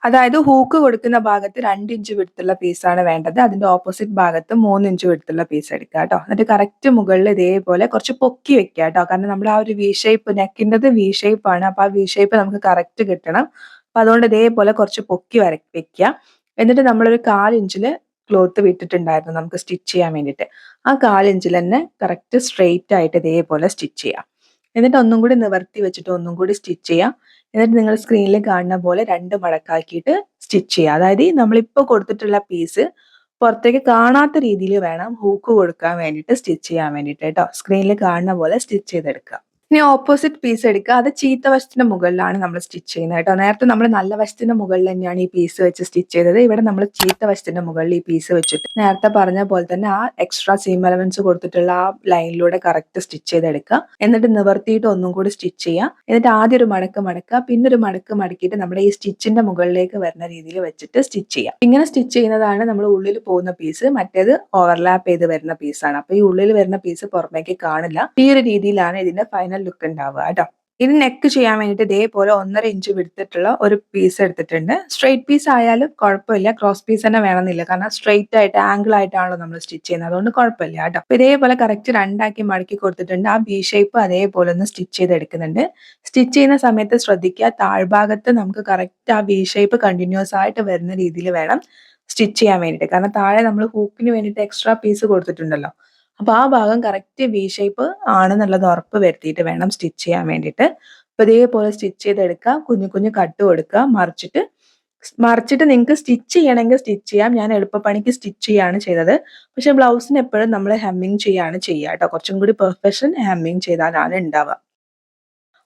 അതായത് ഹൂക്ക് കൊടുക്കുന്ന ഭാഗത്ത് 2 ഇഞ്ച് വിടുത്തുള്ള പീസാണ് വേണ്ടത്. അതിന്റെ ഓപ്പോസിറ്റ് ഭാഗത്ത് 3 ഇഞ്ച് വിടുത്തുള്ള പീസ് എടുക്കുക കേട്ടോ. എന്നിട്ട് കറക്റ്റ് മുകളിൽ ഇതേപോലെ കുറച്ച് പൊക്കി വെക്കുക കേട്ടോ. കാരണം നമ്മൾ ആ ഒരു വി ഷേപ്പ്, നെക്കിൻ്റെത് വി ഷേപ്പ് ആണ്. അപ്പൊ ആ വി ഷേപ്പ് നമുക്ക് കറക്റ്റ് കിട്ടണം. അപ്പൊ അതുകൊണ്ട് ഇതേപോലെ കുറച്ച് പൊക്കി വെക്കുക. എന്നിട്ട് നമ്മളൊരു 1/4 ഇഞ്ചില് ക്ലോത്ത് വിട്ടിട്ടുണ്ടായിരുന്നു നമുക്ക് സ്റ്റിച്ച് ചെയ്യാൻ വേണ്ടിയിട്ട്. ആ 1/4 ഇഞ്ചിൽ തന്നെ കറക്റ്റ് സ്ട്രെയിറ്റ് ആയിട്ട് ഇതേപോലെ സ്റ്റിച്ച് ചെയ്യാം. എന്നിട്ട് ഒന്നും കൂടി നിവർത്തി വെച്ചിട്ട് ഒന്നും കൂടി സ്റ്റിച്ച് ചെയ്യാം. എന്നിട്ട് നിങ്ങൾ സ്ക്രീനിൽ കാണുന്ന പോലെ 2 മടക്കാക്കിയിട്ട് സ്റ്റിച്ച് ചെയ്യുക. അതായത് നമ്മളിപ്പോൾ കൊടുത്തിട്ടുള്ള പീസ് പുറത്തേക്ക് കാണാത്ത രീതിയിൽ വേണം ഹൂക്ക് കൊടുക്കാൻ വേണ്ടിയിട്ട് സ്റ്റിച്ച് ചെയ്യാൻ വേണ്ടിയിട്ട് കേട്ടോ. സ്ക്രീനിൽ കാണുന്ന പോലെ സ്റ്റിച്ച് ചെയ്തെടുക്കുക. ഇനി ഓപ്പോസിറ്റ് പീസ് എടുക്കുക. അത് ചീത്ത വശത്തിന്റെ മുകളിലാണ് നമ്മൾ സ്റ്റിച്ച് ചെയ്യുന്നത് കേട്ടോ. നേരത്തെ നമ്മൾ നല്ല വശത്തിന്റെ മുകളിൽ തന്നെയാണ് ഈ പീസ് വെച്ച് സ്റ്റിച്ച് ചെയ്തത്. ഇവിടെ നമ്മൾ ചീത്ത വശത്തിന്റെ മുകളിൽ ഈ പീസ് വെച്ചിട്ട് നേരത്തെ പറഞ്ഞ പോലെ തന്നെ ആ എക്സ്ട്രാ സീം എലമെന്റ്സ് കൊടുത്തിട്ടുള്ള ആ ലൈനിലൂടെ കറക്റ്റ് സ്റ്റിച്ച് ചെയ്തെടുക്കുക. എന്നിട്ട് നിവർത്തിയിട്ട് ഒന്നും കൂടി സ്റ്റിച്ച് ചെയ്യുക. എന്നിട്ട് ആദ്യം ഒരു മടക്ക് മടക്കുക, പിന്നെ ഒരു മടക്ക് മടക്കിയിട്ട് നമ്മുടെ ഈ സ്റ്റിച്ചിന്റെ മുകളിലേക്ക് വരുന്ന രീതിയിൽ വെച്ചിട്ട് സ്റ്റിച്ച് ചെയ്യുക. ഇങ്ങനെ സ്റ്റിച്ച് ചെയ്യുന്നതാണ് നമ്മൾ ഉള്ളിൽ പോകുന്ന പീസ്. മറ്റേത് ഓവർലാപ്പ് ചെയ്ത് വരുന്ന പീസാണ്. അപ്പൊ ഈ ഉള്ളിൽ വരുന്ന പീസ് പുറമേക്ക് കാണില്ല. ഈ ഒരു രീതിയിലാണ് ഇതിന്റെ ഫൈനൽ ലുക്ക് ഉണ്ടാവുക കേട്ടോ. ഇത് നെക്ക് ചെയ്യാൻ വേണ്ടിയിട്ട് ഇതേപോലെ 1.5 ഇഞ്ച് വിടുത്തിട്ടുള്ള ഒരു പീസ് എടുത്തിട്ടുണ്ട്. സ്ട്രെയിറ്റ് പീസ് ആയാലും കുഴപ്പമില്ല, ക്രോസ് പീസ് തന്നെ വേണമെന്നില്ല. കാരണം സ്ട്രെയിറ്റ് ആയിട്ട് ആംഗിൾ ആയിട്ടാണല്ലോ നമ്മൾ സ്റ്റിച്ച് ചെയ്യുന്നത്, അതുകൊണ്ട് കുഴപ്പമില്ല കേട്ടോ. അപ്പൊ ഇതേപോലെ കറക്റ്റ് 2 മടക്കി കൊടുത്തിട്ടുണ്ട്. ആ ബി ഷേപ്പ് അതേപോലെ ഒന്ന് സ്റ്റിച്ച് ചെയ്തെടുക്കുന്നുണ്ട്. സ്റ്റിച്ച് ചെയ്യുന്ന സമയത്ത് ശ്രദ്ധിക്കുക, താഴ്ഭാഗത്ത് നമുക്ക് കറക്റ്റ് ആ ബി ഷേപ്പ് കണ്ടിന്യൂസ് ആയിട്ട് വരുന്ന രീതിയിൽ വേണം സ്റ്റിച്ച് ചെയ്യാൻ വേണ്ടിയിട്ട്. കാരണം താഴെ നമ്മൾ ഹൂക്കിന് വേണ്ടിയിട്ട് എക്സ്ട്രാ പീസ് കൊടുത്തിട്ടുണ്ടല്ലോ. അപ്പൊ ആ ഭാഗം കറക്റ്റ് വി ഷേപ്പ് ആണെന്നുള്ളത് ഉറപ്പ് വരുത്തിയിട്ട് വേണം സ്റ്റിച്ച് ചെയ്യാൻ വേണ്ടിയിട്ട്. അപ്പൊ ഇതേപോലെ സ്റ്റിച്ച് ചെയ്തെടുക്കുക. കുഞ്ഞു കുഞ്ഞു കട്ട് കൊടുക്കുക. മറിച്ചിട്ട് നിങ്ങൾക്ക് സ്റ്റിച്ച് ചെയ്യണമെങ്കിൽ സ്റ്റിച്ച് ചെയ്യാം. ഞാൻ എളുപ്പപ്പണിക്ക് സ്റ്റിച്ച് ചെയ്യാണ് ചെയ്തത്. പക്ഷെ ബ്ലൗസിന് എപ്പോഴും നമ്മൾ ഹെമ്മിങ് ചെയ്യാണ് ചെയ്യുക കേട്ടോ. കുറച്ചും കൂടി പെർഫെക്ഷൻ ഹെമ്മിങ് ചെയ്താലാണ് ഉണ്ടാവുക.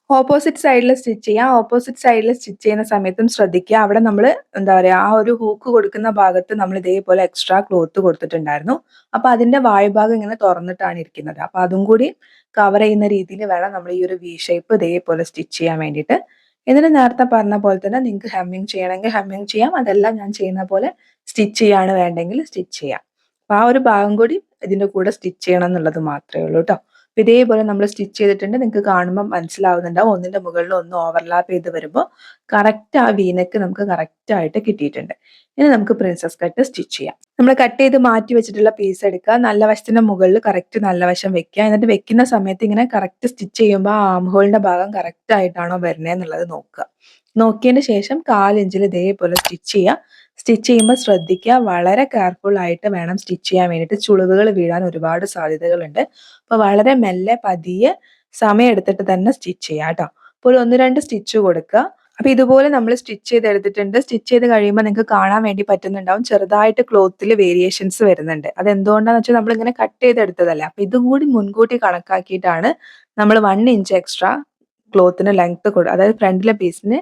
ഓപ്പോസിറ്റ് സൈഡിൽ സ്റ്റിച്ച് ചെയ്യാം. ഓപ്പോസിറ്റ് സൈഡിൽ സ്റ്റിച്ച് ചെയ്യുന്ന സമയത്തും ശ്രദ്ധിക്കുക, അവിടെ നമ്മൾ എന്താ പറയുക, ആ ഒരു ഹൂക്ക് കൊടുക്കുന്ന ഭാഗത്ത് നമ്മൾ ഇതേപോലെ എക്സ്ട്രാ ക്ലോത്ത് കൊടുത്തിട്ടുണ്ടായിരുന്നു. അപ്പൊ അതിന്റെ വായ്ഭാഗം ഇങ്ങനെ തുറന്നിട്ടാണ് ഇരിക്കുന്നത്. അപ്പൊ അതും കൂടി കവർ ചെയ്യുന്ന രീതിയിൽ വേണം നമ്മൾ ഈ ഒരു വി ഷേപ്പ് ഇതേപോലെ സ്റ്റിച്ച് ചെയ്യാൻ വേണ്ടിയിട്ട്. എന്നിട്ട് നേരത്തെ പറഞ്ഞ പോലെ തന്നെ നിങ്ങൾക്ക് ഹെമ്മിങ് ചെയ്യണമെങ്കിൽ ഹെമ്മിങ് ചെയ്യാം. അതെല്ലാം ഞാൻ ചെയ്യുന്ന പോലെ സ്റ്റിച്ച് ചെയ്യാണ് വേണ്ടെങ്കിൽ സ്റ്റിച്ച് ചെയ്യാം. അപ്പൊ ആ ഒരു ഭാഗം കൂടി ഇതിന്റെ കൂടെ സ്റ്റിച്ച് ചെയ്യണം എന്നുള്ളത് മാത്രമേ ഉള്ളൂ കേട്ടോ. ഇതേപോലെ നമ്മൾ സ്റ്റിച്ച് ചെയ്തിട്ടുണ്ട്. നിങ്ങൾക്ക് കാണുമ്പോൾ മനസ്സിലാവുന്നുണ്ടാവും, ഒന്നിന്റെ മുകളിൽ ഒന്ന് ഓവർലാപ്പ് ചെയ്ത് വരുമ്പോൾ കറക്റ്റ് ആ വീനക്ക് നമുക്ക് കറക്റ്റ് ആയിട്ട് കിട്ടിയിട്ടുണ്ട്. ഇനി നമുക്ക് പ്രിൻസസ് കട്ട് സ്റ്റിച്ച് ചെയ്യാം. നമ്മൾ കട്ട് ചെയ്ത് മാറ്റി വെച്ചിട്ടുള്ള പീസ് എടുക്കുക. നല്ല വശത്തിന്റെ മുകളിൽ കറക്റ്റ് നല്ല വശം വെക്കുക. എന്നിട്ട് വെക്കുന്ന സമയത്ത് ഇങ്ങനെ കറക്റ്റ് സ്റ്റിച്ച് ചെയ്യുമ്പോൾ ആ ആം ഹോളിന്റെ ഭാഗം കറക്റ്റ് ആയിട്ടാണോ വരുന്നത് എന്നുള്ളത് നോക്കുക. നോക്കിയതിന് ശേഷം 1/4 ഇഞ്ചിൽ ഇതേപോലെ സ്റ്റിച്ച് ചെയ്യുക. സ്റ്റിച്ച് ചെയ്യുമ്പോൾ ശ്രദ്ധിക്കുക, വളരെ കെയർഫുൾ ആയിട്ട് വേണം സ്റ്റിച്ച് ചെയ്യാൻ വേണ്ടിയിട്ട്. ചുളിവുകൾ വീഴാൻ ഒരുപാട് സാധ്യതകളുണ്ട്. അപ്പൊ വളരെ മെല്ലെ പതിയെ സമയം എടുത്തിട്ട് തന്നെ സ്റ്റിച്ച് ചെയ്യുക കേട്ടോ. അപ്പോൾ ഒരു 1-2 സ്റ്റിച്ച് കൊടുക്കുക. അപ്പൊ ഇതുപോലെ നമ്മൾ സ്റ്റിച്ച് ചെയ്തെടുത്തിട്ടുണ്ട്. സ്റ്റിച്ച് ചെയ്ത് കഴിയുമ്പോൾ നിങ്ങൾക്ക് കാണാൻ വേണ്ടി പറ്റുന്നുണ്ടാവും, ചെറുതായിട്ട് ക്ലോത്തിൽ വേരിയേഷൻസ് വരുന്നുണ്ട്. അത് എന്തുകൊണ്ടാന്ന് വെച്ചാൽ നമ്മൾ ഇങ്ങനെ കട്ട് ചെയ്തെടുത്തതല്ലേ. അപ്പൊ ഇതും കൂടി മുൻകൂട്ടി കണക്കാക്കിയിട്ടാണ് നമ്മൾ 1 ഇഞ്ച് എക്സ്ട്രാ ക്ലോത്തിന് ലെങ്ത് അതായത് ഫ്രണ്ടിലെ പീസിന്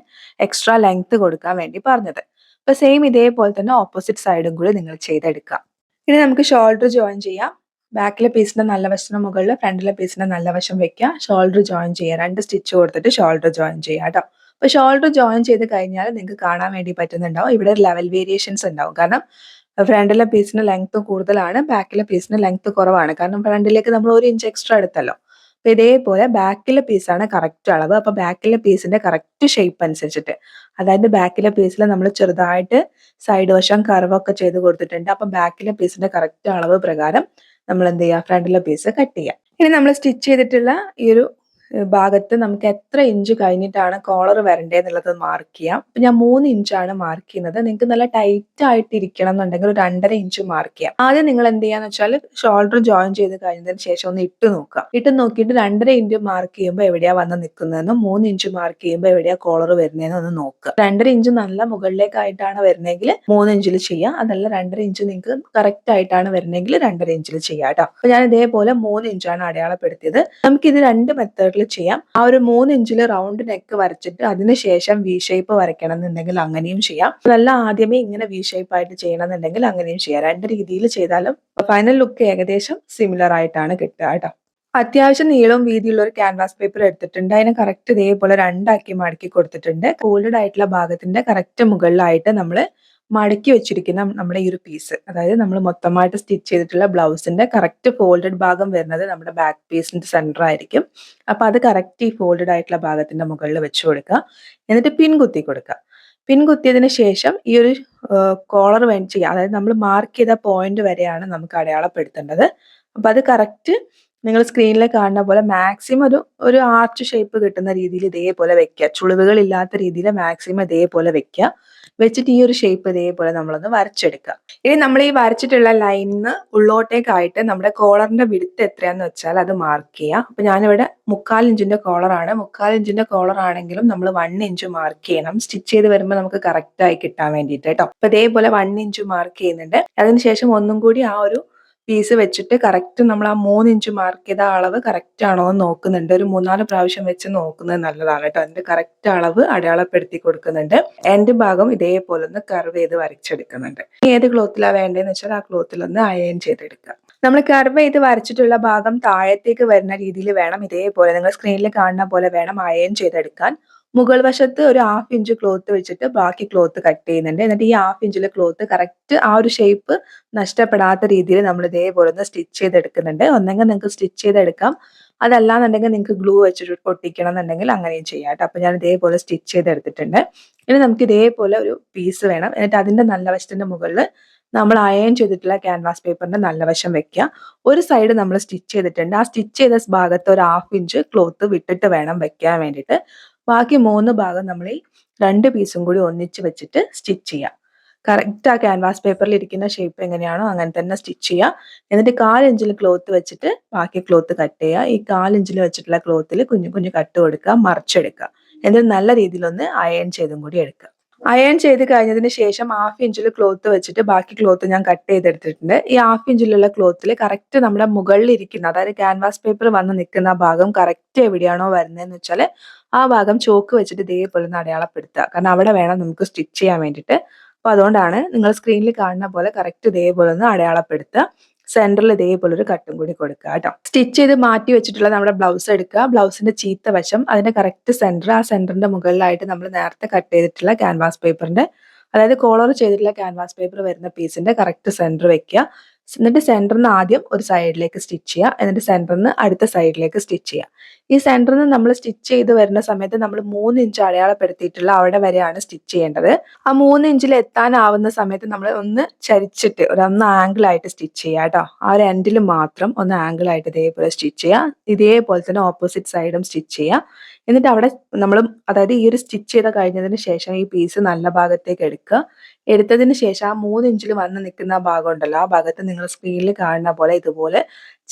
എക്സ്ട്രാ ലെങ്ത് കൊടുക്കാൻ വേണ്ടി പറഞ്ഞത്. അപ്പൊ സെയിം ഇതേപോലെ തന്നെ ഓപ്പോസിറ്റ് സൈഡും കൂടി നിങ്ങൾ ചെയ്തെടുക്കാം. ഇനി നമുക്ക് ഷോൾഡർ ജോയിൻ ചെയ്യാം. ബാക്കിലെ പീസിന്റെ നല്ല വശത്തിന് മുകളിൽ ഫ്രണ്ടിലെ പീസിന്റെ നല്ല വശം വെക്കുക. ഷോൾഡർ ജോയിൻ ചെയ്യുക. 2 സ്റ്റിച്ച് കൊടുത്തിട്ട് ഷോൾഡർ ജോയിൻ ചെയ്യുക കേട്ടോ. അപ്പൊ ഷോൾഡർ ജോയിൻ ചെയ്ത് കഴിഞ്ഞാൽ നിങ്ങൾക്ക് കാണാൻ വേണ്ടി പറ്റുന്നുണ്ടാവും, ഇവിടെ ലെവൽ വേരിയേഷൻസ് ഉണ്ടാവും. കാരണം ഫ്രണ്ടിലെ പീസിന് ലെങ്ത് കൂടുതലാണ്, ബാക്കിലെ പീസിന് ലെങ്ത് കുറവാണ്. കാരണം ഫ്രണ്ടിലേക്ക് നമ്മൾ 1 ഇഞ്ച് എക്സ്ട്രാ എടുത്തല്ലോ. അപ്പൊ ഇതേപോലെ ബാക്കിലെ പീസാണ് കറക്റ്റ് അളവ്. അപ്പൊ ബാക്കിലെ പീസിന്റെ കറക്റ്റ് ഷേപ്പ് അനുസരിച്ചിട്ട്, അതായത് ബാക്കിലെ പീസിൽ നമ്മൾ ചെറുതായിട്ട് സൈഡ് വശം കർവൊക്കെ ചെയ്ത് കൊടുത്തിട്ടുണ്ട്. അപ്പൊ ബാക്കിലെ പീസിന്റെ കറക്റ്റ് അളവ് പ്രകാരം നമ്മൾ എന്ത് ചെയ്യുക, ഫ്രണ്ടിലെ പീസ് കട്ട് ചെയ്യുക. ഇനി നമ്മൾ സ്റ്റിച്ച് ചെയ്തിട്ടുള്ള ഈ ഒരു ഭാഗത്ത് നമുക്ക് എത്ര ഇഞ്ച് കഴിഞ്ഞിട്ടാണ് കോളർ വരേണ്ടതെന്നുള്ളത് മാർക്ക് ചെയ്യാം. അപ്പം ഞാൻ 3 ഇഞ്ചാണ് മാർക്ക് ചെയ്യുന്നത്. നിങ്ങൾക്ക് നല്ല ടൈറ്റ് ആയിട്ട് ഇരിക്കണം എന്നുണ്ടെങ്കിൽ ഒരു 2.5 ഇഞ്ച് മാർക്ക് ചെയ്യാം. ആദ്യം നിങ്ങൾ എന്ത് ചെയ്യാന്ന് വെച്ചാൽ ഷോൾഡർ ജോയിൻ ചെയ്ത് കഴിഞ്ഞതിന് ശേഷം ഒന്ന് ഇട്ട് നോക്കുക. ഇട്ട് നോക്കിയിട്ട് 2.5 ഇഞ്ച് മാർക്ക് ചെയ്യുമ്പോൾ എവിടെയാ വന്ന് നിൽക്കുന്നതെന്നും 3 ഇഞ്ച് മാർക്ക് ചെയ്യുമ്പോൾ എവിടെയാ കോളർ വരുന്നതെന്നും ഒന്ന് നോക്കുക. 2.5 ഇഞ്ച് നല്ല മുകളിലേക്കായിട്ടാണ് വരുന്നതെങ്കിൽ 3 ഇഞ്ചിൽ ചെയ്യാം. അതല്ല 2.5 ഇഞ്ച് നിങ്ങൾക്ക് കറക്റ്റ് ആയിട്ടാണ് വരുന്നതെങ്കിൽ 2.5 ഇഞ്ചിൽ ചെയ്യാം കേട്ടോ. അപ്പൊ ഞാൻ ഇതേപോലെ 3 ഇഞ്ചാണ് അടയാളപ്പെടുത്തിയത്. നമുക്കിത് 2 മെത്തേഡിൽ ചെയ്യാം. ആ ഒരു 3 ഇഞ്ചിൽ റൗണ്ട് നെക്ക് വരച്ചിട്ട് അതിനുശേഷം വി ഷേപ്പ് വരയ്ക്കണം എന്നുണ്ടെങ്കിൽ അങ്ങനെയും ചെയ്യാം. അതല്ല ആദ്യമേ ഇങ്ങനെ വി ഷേപ്പ് ആയിട്ട് ചെയ്യണം എന്നുണ്ടെങ്കിൽ അങ്ങനെയും ചെയ്യാം. 2 രീതിയിൽ ചെയ്താലും ഫൈനൽ ലുക്ക് ഏകദേശം സിമിലർ ആയിട്ടാണ് കിട്ടുക കേട്ടോ. അത്യാവശ്യം നീളവും വീതിയുള്ള ഒരു ക്യാൻവാസ് പേപ്പർ എടുത്തിട്ടുണ്ട്. അതിനെ കറക്റ്റ് ഇതേപോലെ 2 മടക്കി കൊടുത്തിട്ടുണ്ട്. ഫോൾഡഡ് ആയിട്ടുള്ള ഭാഗത്തിന്റെ കറക്റ്റ് മുകളിലായിട്ട് നമ്മൾ മടക്കി വെച്ചിരിക്കുന്ന നമ്മുടെ ഈ ഒരു പീസ്, അതായത് നമ്മൾ മൊത്തമായിട്ട് സ്റ്റിച്ച് ചെയ്തിട്ടുള്ള ബ്ലൗസിന്റെ കറക്റ്റ് ഫോൾഡഡ് ഭാഗം വരുന്നത് നമ്മുടെ ബാക്ക് പീസിന്റെ സെന്റർ ആയിരിക്കും. അപ്പൊ അത് കറക്റ്റ് ഈ ഫോൾഡഡ് ആയിട്ടുള്ള ഭാഗത്തിന്റെ മുകളിൽ വെച്ച് കൊടുക്കുക. എന്നിട്ട് പിൻ കുത്തി കൊടുക്കുക. പിൻ കുത്തിയതിന് ശേഷം ഈ ഒരു കോളർ വേണ്ടി ചെയ്യുക. അതായത് നമ്മൾ മാർക്ക് ചെയ്ത പോയിന്റ് വരെയാണ് നമുക്ക് അടയാളപ്പെടുത്തേണ്ടത്. അപ്പൊ അത് കറക്റ്റ് നിങ്ങൾ സ്ക്രീനിൽ കാണുന്ന പോലെ മാക്സിമം ഒരു ആർച്ച് ഷേപ്പ് കിട്ടുന്ന രീതിയിൽ ഇതേപോലെ വെക്കുക. ചുളിവുകൾ ഇല്ലാത്ത രീതിയിൽ മാക്സിമം ഇതേപോലെ വെക്കുക. വെച്ചിട്ട് ഈ ഒരു ഷേപ്പ് ഇതേപോലെ നമ്മളൊന്ന് വരച്ചെടുക്കുക. ഇനി നമ്മൾ ഈ വരച്ചിട്ടുള്ള ലൈനിന്ന് ഉള്ളോട്ടേക്കായിട്ട് നമ്മുടെ കോളറിന്റെ വിഡ്ത്ത് എത്രയാന്ന് വെച്ചാൽ അത് മാർക്ക് ചെയ്യുക. അപ്പൊ ഞാനിവിടെ 3/4 ഇഞ്ചിന്റെ കോളറാണ്. 3/4 ഇഞ്ചിന്റെ കോളർ ആണെങ്കിലും നമ്മൾ 1 ഇഞ്ച് മാർക്ക് ചെയ്യണം. സ്റ്റിച്ച് ചെയ്ത് വരുമ്പോൾ നമുക്ക് കറക്റ്റ് ആയി കിട്ടാൻ വേണ്ടിയിട്ട് കേട്ടോ. അപ്പൊ ഇതേപോലെ 1 ഇഞ്ച് മാർക്ക് ചെയ്യുന്നുണ്ട്. അതിനുശേഷം ഒന്നും കൂടി ആ ഒരു പീസ് വെച്ചിട്ട് കറക്റ്റ് നമ്മൾ ആ 3 ഇഞ്ച് മാർക്ക് ചെയ്ത അളവ് കറക്റ്റ് ആണോ എന്ന് നോക്കുന്നുണ്ട്. ഒരു 3-4 പ്രാവശ്യം വെച്ച് നോക്കുന്നത് നല്ലതാണ് കേട്ടോ. അതിന്റെ കറക്റ്റ് അളവ് അടയാളപ്പെടുത്തി കൊടുക്കുന്നുണ്ട്. എൻഡ് ഭാഗം ഇതേപോലെ ഒന്ന് കർവ് ചെയ്ത് വരച്ചെടുക്കുന്നുണ്ട്. ഏത് ക്ലോത്തിലാണ് വേണ്ടതെന്ന് വെച്ചാൽ ആ ക്ലോത്തിൽ ഒന്ന് അയൺ ചെയ്തെടുക്കുക. നമ്മൾ കർവ് ചെയ്ത് വരച്ചിട്ടുള്ള ഭാഗം താഴത്തേക്ക് വരുന്ന രീതിയിൽ വേണം ഇതേപോലെ നിങ്ങൾ സ്ക്രീനിൽ കാണുന്ന പോലെ വേണം അയൺ ചെയ്തെടുക്കാൻ. മുകൾ വശത്ത് ഒരു 1/2 ഇഞ്ച് ക്ലോത്ത് വെച്ചിട്ട് ബാക്കി ക്ലോത്ത് കട്ട് ചെയ്യുന്നുണ്ട്. എന്നിട്ട് ഈ 1/2 ഇഞ്ചിലെ ക്ലോത്ത് കറക്റ്റ് ആ ഒരു ഷേപ്പ് നഷ്ടപ്പെടാത്ത രീതിയിൽ നമ്മൾ ഇതേപോലെ ഒന്ന് സ്റ്റിച്ച് ചെയ്തെടുക്കുന്നുണ്ട്. ഒന്നെങ്കിൽ നിങ്ങൾക്ക് സ്റ്റിച്ച് ചെയ്തെടുക്കാം, അതല്ലാന്നുണ്ടെങ്കിൽ നിങ്ങൾക്ക് ഗ്ലൂ വെച്ചിട്ട് ഒട്ടിക്കണം എന്നുണ്ടെങ്കിൽ അങ്ങനെയും ചെയ്യാം കേട്ടോ. അപ്പൊ ഞാൻ ഇതേപോലെ സ്റ്റിച്ച് ചെയ്തെടുത്തിട്ടുണ്ട്. ഇനി നമുക്ക് ഇതേപോലെ ഒരു പീസ് വേണം. എന്നിട്ട് അതിന്റെ നല്ല വശത്തിന്റെ മുകളിൽ നമ്മൾ അയൺ ചെയ്തിട്ടുള്ള ക്യാൻവാസ് പേപ്പറിന്റെ നല്ല വശം വെക്കുക. ഒരു സൈഡ് നമ്മൾ സ്റ്റിച്ച് ചെയ്തിട്ടുണ്ട്. ആ സ്റ്റിച്ച് ചെയ്ത ഭാഗത്ത് ഒരു 1/2 ഇഞ്ച് ക്ലോത്ത് വിട്ടിട്ട് വേണം വെക്കാൻ വേണ്ടിയിട്ട്. ബാക്കി 3 ഭാഗം നമ്മൾ ഈ 2 പീസും കൂടി ഒന്നിച്ച് വെച്ചിട്ട് സ്റ്റിച്ച് ചെയ്യാം. കറക്റ്റ് ആ ക്യാൻവാസ് പേപ്പറിൽ ഇരിക്കുന്ന ഷേപ്പ് എങ്ങനെയാണോ അങ്ങനെ തന്നെ സ്റ്റിച്ച് ചെയ്യുക. എന്നിട്ട് 1/4 ഇഞ്ചിൽ ക്ലോത്ത് വെച്ചിട്ട് ബാക്കി ക്ലോത്ത് കട്ട് ചെയ്യുക. ഈ 1/4 ഇഞ്ചിൽ വെച്ചിട്ടുള്ള ക്ലോത്തിൽ കുഞ്ഞു കുഞ്ഞു കട്ട് കൊടുക്കുക, മറിച്ചെടുക്കുക. എന്നിട്ട് നല്ല രീതിയിലൊന്ന് അയൺ ചെയ്തും കൂടി എടുക്കുക. അയൺ ചെയ്ത് കഴിഞ്ഞതിന് ശേഷം 1/2 ഇഞ്ചിൽ ക്ലോത്ത് വെച്ചിട്ട് ബാക്കി ക്ലോത്ത് ഞാൻ കട്ട് ചെയ്തെടുത്തിട്ടുണ്ട്. ഈ 1/2 ഇഞ്ചിലുള്ള ക്ലോത്തിൽ കറക്റ്റ് നമ്മുടെ മുകളിൽ ഇരിക്കുന്ന, അതായത് ക്യാൻവാസ് പേപ്പർ വന്ന് നിൽക്കുന്ന ഭാഗം കറക്റ്റ് എവിടെയാണോ വരുന്നതെന്ന് വെച്ചാൽ ആ ഭാഗം ചോക്ക് വെച്ചിട്ട് ഇതേപോലെ ഒന്ന് അടയാളപ്പെടുത്തുക. കാരണം അവിടെ വേണം നമുക്ക് സ്റ്റിച്ച് ചെയ്യാൻ വേണ്ടിയിട്ട്. അപ്പൊ അതുകൊണ്ടാണ് നിങ്ങൾ സ്ക്രീനിൽ കാണുന്ന പോലെ കറക്റ്റ് ഇതേപോലെ ഒന്ന് അടയാളപ്പെടുത്തുക. സെന്ററിൽ ഇതേപോലെ ഒരു കട്ടും കൂടി കൊടുക്കുക കേട്ടോ. സ്റ്റിച്ച് ചെയ്ത് മാറ്റി വെച്ചിട്ടുള്ള നമ്മുടെ ബ്ലൗസ് എടുക്കുക. ബ്ലൗസിന്റെ ചീത്ത വശം അതിന്റെ കറക്റ്റ് സെന്റർ, ആ സെന്ററിന്റെ മുകളിലായിട്ട് നമ്മൾ നേരത്തെ കട്ട് ചെയ്തിട്ടുള്ള ക്യാൻവാസ് പേപ്പറിന്റെ, അതായത് കോളർ ചെയ്തിട്ടുള്ള ക്യാൻവാസ് പേപ്പർ വരുന്ന പീസിന്റെ കറക്റ്റ് സെന്റർ വെക്കുക. എന്നിട്ട് സെന്ററിന് ആദ്യം ഒരു സൈഡിലേക്ക് സ്റ്റിച്ച് ചെയ്യുക. എന്നിട്ട് സെന്ററിന് അടുത്ത സൈഡിലേക്ക് സ്റ്റിച്ച് ചെയ്യുക. ഈ സെന്ററിൽ നിന്ന് നമ്മൾ സ്റ്റിച്ച് ചെയ്ത് വരുന്ന സമയത്ത് നമ്മൾ 3 ഇഞ്ച് അടയാളപ്പെടുത്തിയിട്ടുള്ള അവിടെ വരെയാണ് സ്റ്റിച്ച് ചെയ്യേണ്ടത്. ആ 3 ഇഞ്ചിൽ എത്താനാവുന്ന സമയത്ത് നമ്മൾ ഒന്ന് ചരിച്ചിട്ട് ഒന്ന് ആംഗിൾ ആയിട്ട് സ്റ്റിച്ച് ചെയ്യുക കേട്ടോ. ആ ഒരു എൻഡിൽ മാത്രം ഒന്ന് ആംഗിൾ ആയിട്ട് ഇതേപോലെ സ്റ്റിച്ച് ചെയ്യുക. ഇതേപോലെ തന്നെ ഓപ്പോസിറ്റ് സൈഡും സ്റ്റിച്ച് ചെയ്യുക. എന്നിട്ട് അവിടെ നമ്മൾ, അതായത് ഈ ഒരു സ്റ്റിച്ച് ചെയ്ത് കഴിഞ്ഞതിന് ശേഷം ഈ പീസ് നല്ല ഭാഗത്തേക്ക് എടുക്കുക. എടുത്തതിന് ശേഷം ആ 3 ഇഞ്ചിൽ വന്ന് നിൽക്കുന്ന ആ ഭാഗം ഉണ്ടല്ലോ, ആ ഭാഗത്ത് നിങ്ങൾ സ്ക്രീനിൽ കാണുന്ന പോലെ ഇതുപോലെ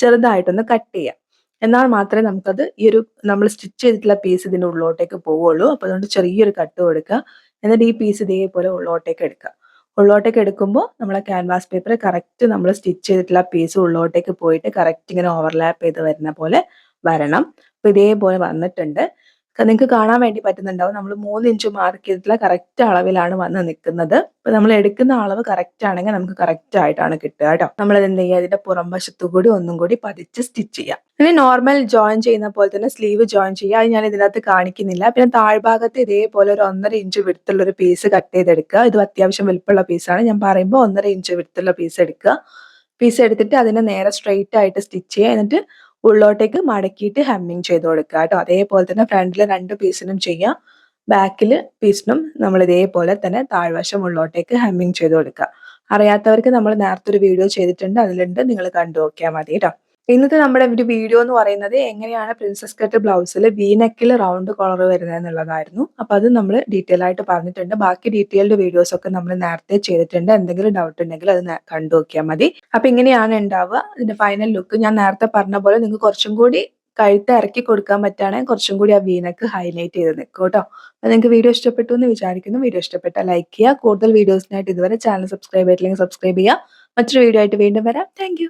ചെറുതായിട്ടൊന്ന് കട്ട് ചെയ്യുക. എന്നാൽ മാത്രമേ നമുക്കത് ഈ ഒരു നമ്മൾ സ്റ്റിച്ച് ചെയ്തിട്ടുള്ള പീസ് ഇതിൻ്റെ ഉള്ളോട്ടേക്ക് പോവുള്ളൂ. അപ്പോൾ അതുകൊണ്ട് ചെറിയൊരു കട്ട് കൊടുക്കുക. എന്നിട്ട് ഈ പീസ് ഇതേപോലെ ഉള്ളോട്ടേക്ക് എടുക്കുക. ഉള്ളോട്ടേക്ക് എടുക്കുമ്പോൾ നമ്മളെ ക്യാൻവാസ് പേപ്പർ കറക്റ്റ് നമ്മൾ സ്റ്റിച്ച് ചെയ്തിട്ടുള്ള പീസ് ഉള്ളോട്ടേക്ക് പോയിട്ട് കറക്റ്റ് ഇങ്ങനെ ഓവർലാപ്പ് ചെയ്ത് വരുന്ന പോലെ വരണം. അപ്പോൾ ഇതേപോലെ വന്നിട്ടുണ്ട്. നിങ്ങൾക്ക് കാണാൻ വേണ്ടി പറ്റുന്നുണ്ടാവും. നമ്മൾ 3 ഇഞ്ച് മാർക്ക് ചെയ്തിട്ടുള്ള കറക്റ്റ് അളവിലാണ് വന്ന് നിൽക്കുന്നത്. അപ്പൊ നമ്മൾ എടുക്കുന്ന അളവ് കറക്റ്റ് ആണെങ്കിൽ നമുക്ക് കറക്റ്റ് ആയിട്ടാണ് കിട്ടുക കേട്ടോ. നമ്മളത് എന്ത് ചെയ്യുക, അതിന്റെ പുറം വശത്തു കൂടി ഒന്നും കൂടി പതിച്ച് സ്റ്റിച്ച് ചെയ്യാം. ഇനി നോർമൽ ജോയിൻ ചെയ്യുന്ന പോലെ തന്നെ സ്ലീവ് ജോയിൻ ചെയ്യുക. അത് ഞാൻ ഇതിനകത്ത് കാണിക്കുന്നില്ല. പിന്നെ താഴ്ഭാഗത്ത് ഇതേപോലെ ഒരു 1.5 ഇഞ്ച് വിടുത്തുള്ള ഒരു പീസ് കട്ട് ചെയ്തെടുക്കുക. ഇത് അത്യാവശ്യം വലുപ്പമുള്ള പീസാണ്. ഞാൻ പറയുമ്പോൾ 1.5 ഇഞ്ച് വിടുത്തുള്ള പീസ് എടുക്കുക. പീസ് എടുത്തിട്ട് അതിനെ നേരെ സ്ട്രെയിറ്റ് ആയിട്ട് സ്റ്റിച്ച് ചെയ്യുക. എന്നിട്ട് ഉള്ളോട്ടേക്ക് മടക്കിയിട്ട് ഹെമ്മിങ് ചെയ്ത് കൊടുക്കുക കേട്ടോ. അതേപോലെ തന്നെ ഫ്രണ്ടിൽ 2 പീസിനും ചെയ്യാം. ബാക്കിൽ പീസിനും നമ്മൾ ഇതേപോലെ തന്നെ താഴ്വശം ഉള്ളോട്ടേക്ക് ഹെമ്മിങ് ചെയ്ത് കൊടുക്കുക. അറിയാത്തവർക്ക് നമ്മൾ നേരത്തെ ഒരു വീഡിയോ ചെയ്തിട്ടുണ്ട്, അതിലുണ്ട്, നിങ്ങൾ കണ്ടു നോക്കിയാൽ മതി കേട്ടോ. ഇന്നത്തെ നമ്മുടെ ഒരു വീഡിയോ എന്ന് പറയുന്നത് എങ്ങനെയാണ് പ്രിൻസസ് കട്ട് ബ്ലൗസിൽ വി നെക്കിൽ റൗണ്ട് കോളർ വരുന്നത് എന്നുള്ളതായിരുന്നു. അപ്പൊ അത് നമ്മൾ ഡീറ്റെയിൽ ആയിട്ട് പറഞ്ഞിട്ടുണ്ട്. ബാക്കി ഡീറ്റെയിൽഡ് വീഡിയോസ് ഒക്കെ നമ്മൾ നേരത്തെ ചെയ്തിട്ടുണ്ട്. എന്തെങ്കിലും ഡൗട്ട് ഉണ്ടെങ്കിൽ അത് കണ്ടു നോക്കിയാൽ മതി. അപ്പൊ ഇങ്ങനെയാണ് ഉണ്ടാവുക ഇതിന്റെ ഫൈനൽ ലുക്ക്. ഞാൻ നേരത്തെ പറഞ്ഞ പോലെ നിങ്ങൾക്ക് കുറച്ചും കൂടി കഴുത്ത് ഇറക്കി കൊടുക്കാൻ പറ്റുകയാണെങ്കിൽ കുറച്ചും കൂടി ആ വി നെക്ക് ഹൈലൈറ്റ് ചെയ്ത് നിൽക്കും കേട്ടോ. അപ്പൊ നിങ്ങൾക്ക് വീഡിയോ ഇഷ്ടപ്പെട്ടു എന്ന് വിചാരിക്കുന്നു. വീഡിയോ ഇഷ്ടപ്പെട്ടാൽ ലൈക്ക് ചെയ്യുക. കൂടുതൽ വീഡിയോസിനായിട്ട് ഇതുവരെ ചാനൽ സബ്സ്ക്രൈബ് ചെയ്തില്ലെങ്കിൽ സബ്സ്ക്രൈബ് ചെയ്യുക. മറ്റൊരു വീഡിയോ ആയിട്ട് വീണ്ടും വരാം. താങ്ക്